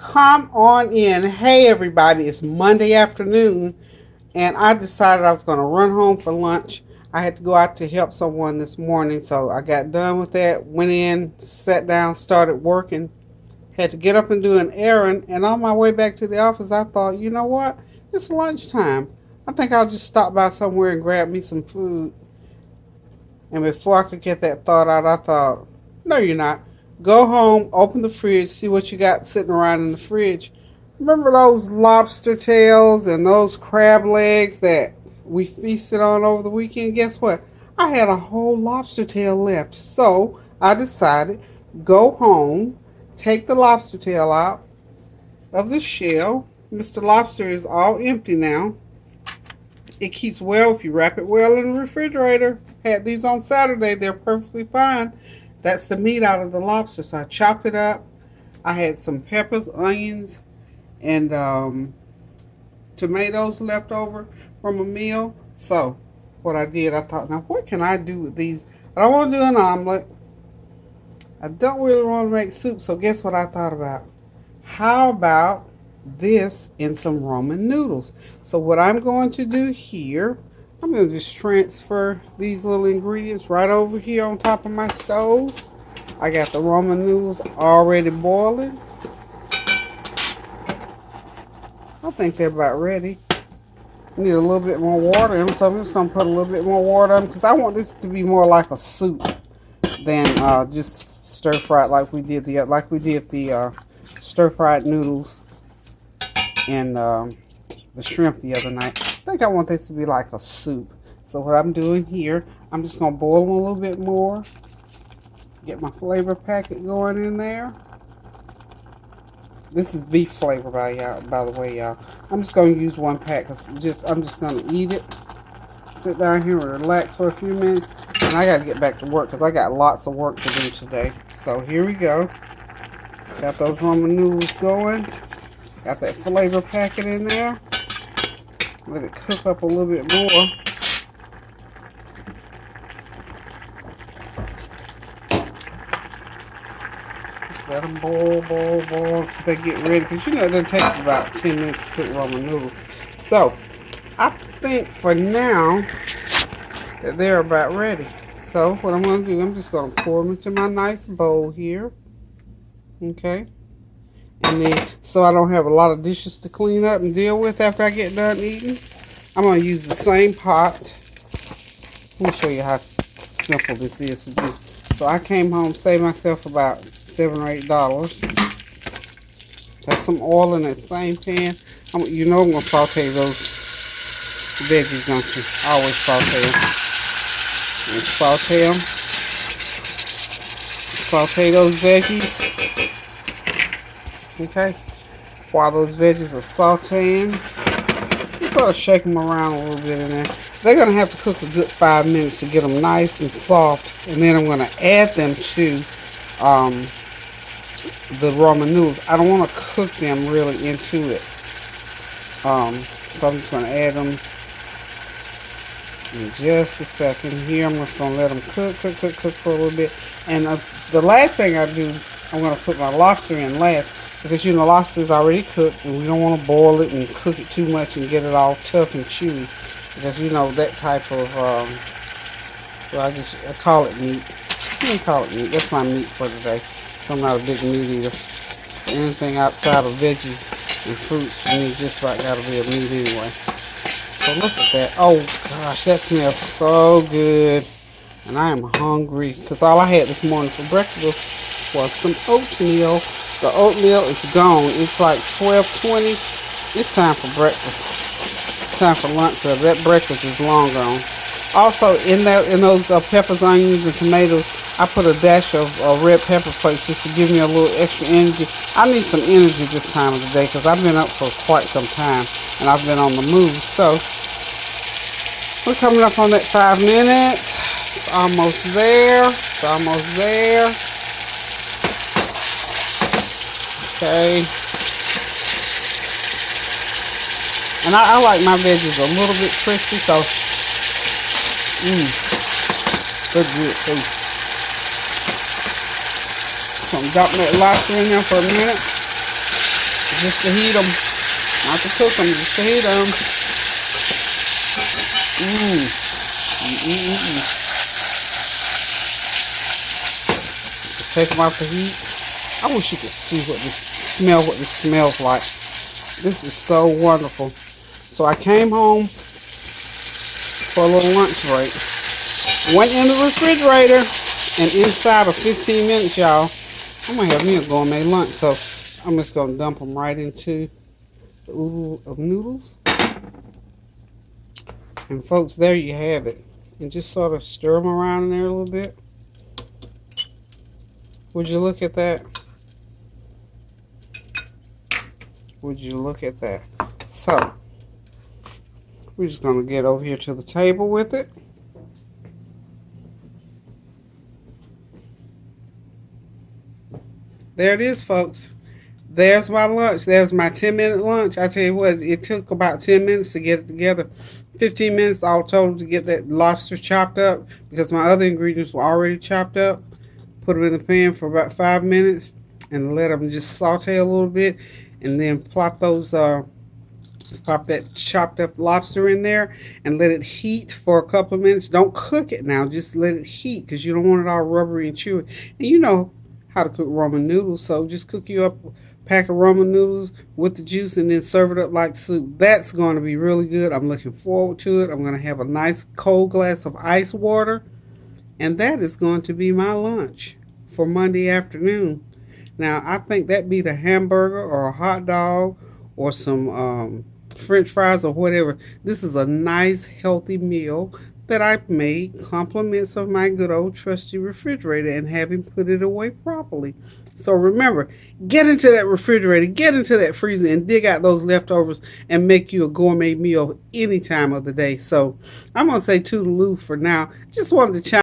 Come on in. Hey, everybody. It's Monday afternoon, and I decided I was going to run home for lunch. I had to go out to help someone this morning, so I got done with that, went in, sat down, started working, had to get up and do an errand, and on my way back to the office, I thought, you know what? It's lunchtime. I think I'll just stop by somewhere and grab me some food. And before I could get that thought out, I thought, no, you're not. Go home, open the fridge, see what you got sitting around in the fridge. Remember those lobster tails and those crab legs that we feasted on over the weekend? Guess what? I had a whole lobster tail left. So I decided, go home, take the lobster tail out of the shell. Mr. Lobster is all empty now. It keeps well if you wrap it well in the refrigerator. Had these on Saturday. They're perfectly fine. That's the meat out of the lobster. So I chopped it up. I had some peppers, onions, and tomatoes left over from a meal. So what I did, I thought, now what can I do with these? I don't want to do an omelet. I don't really want to make soup. So guess what I thought about? How about this in some Roman noodles? So what I'm going to do here, I'm going to just transfer these little ingredients right over here on top of my stove. I got the Roman noodles already boiling. I think they're about ready. Need a little bit more water in them, so I'm just going to put a little bit more water on because I want this to be more like a soup than just stir fried like we did the stir fried noodles and the shrimp the other night. I think I want this to be like a soup. So what I'm doing here, I'm just going to boil them a little bit more. Get my flavor packet going in there. This is beef flavor by the way, y'all. I'm just going to use one pack because I'm just going to eat it. Sit down here and relax for a few minutes. And I got to get back to work because I got lots of work to do today. So here we go. Got those Roman noodles going. Got that flavor packet in there. Let it cook up a little bit more. Just let them boil until they get ready. Because you know they'll take about 10 minutes to cook Roman noodles. So, I think for now that they're about ready. So, what I'm going to do, I'm just going to pour them into my nice bowl here. Okay. And then, so I don't have a lot of dishes to clean up and deal with after I get done eating, I'm going to use the same pot. Let me show you how simple this is to do. So I came home, saved myself about $7 or $8. That's some oil in that same pan. You know I'm going to saute those veggies, don't you? I always saute them. And saute them. Saute those veggies. Okay, while those veggies are sauteing, just sort of shake them around a little bit in there. They're going to have to cook a good 5 minutes to get them nice and soft, and then I'm going to add them to the Roman noodles. I don't want to cook them really into it, so I'm just going to add them in just a second. Here I'm just going to let them cook for a little bit, and the last thing I do, I'm going to put my lobster in last. Because, you know, lobster is already cooked, and we don't want to boil it and cook it too much and get it all tough and chewy. Because, you know, that type of, well, I call it meat. Let me call it meat. That's my meat for today. So I'm not a big meat eater. Anything outside of veggies and fruits, to me, just about got to be a meat anyway. So look at that. Oh, gosh, that smells so good. And I am hungry. Because all I had this morning for breakfast was some oatmeal. The oatmeal is gone. It's like 12:20. It's time for breakfast. It's time for lunch. That breakfast is long gone. Also, in those peppers, onions, and tomatoes, I put a dash of red pepper flakes just to give me a little extra energy. I need some energy this time of the day because I've been up for quite some time and I've been on the move. So we're coming up on that 5 minutes. It's almost there. It's almost there. Okay. And I like my veggies a little bit crispy, so good too. So I'm dropping that lobster in there for a minute. Just to heat them. Not to cook them, just to heat them. Just take them off the heat. I wish you could see what this smells like. This is so wonderful. So I came home for a little lunch break. Went in the refrigerator, and inside of 15 minutes, y'all, I'm going to have me a gourmet lunch. So I'm just going to dump them right into the oodle of noodles. And folks, there you have it. And just sort of stir them around in there a little bit. Would you look at that? Would you look at that? So, we're just going to get over here to the table with it. There it is, folks. There's my lunch. There's my 10-minute lunch. I tell you what, it took about 10 minutes to get it together. 15 minutes all total to get that lobster chopped up because my other ingredients were already chopped up. Put them in the pan for about 5 minutes and let them just saute a little bit, and then plop that chopped up lobster in there and let it heat for a couple of minutes. Don't cook it now, just let it heat because you don't want it all rubbery and chewy. And you know how to cook Romaine noodles, so just cook you up a pack of Romaine noodles with the juice and then serve it up like soup. That's going to be really good. I'm looking forward to it. I'm going to have a nice cold glass of ice water, and that is going to be my lunch for Monday afternoon. Now, I think that beat a hamburger or a hot dog or some French fries or whatever. This is a nice, healthy meal that I made, compliments of my good old trusty refrigerator and having put it away properly. So remember, get into that refrigerator, get into that freezer, and dig out those leftovers and make you a gourmet meal any time of the day. So I'm going to say toodaloo for now. Just wanted to chime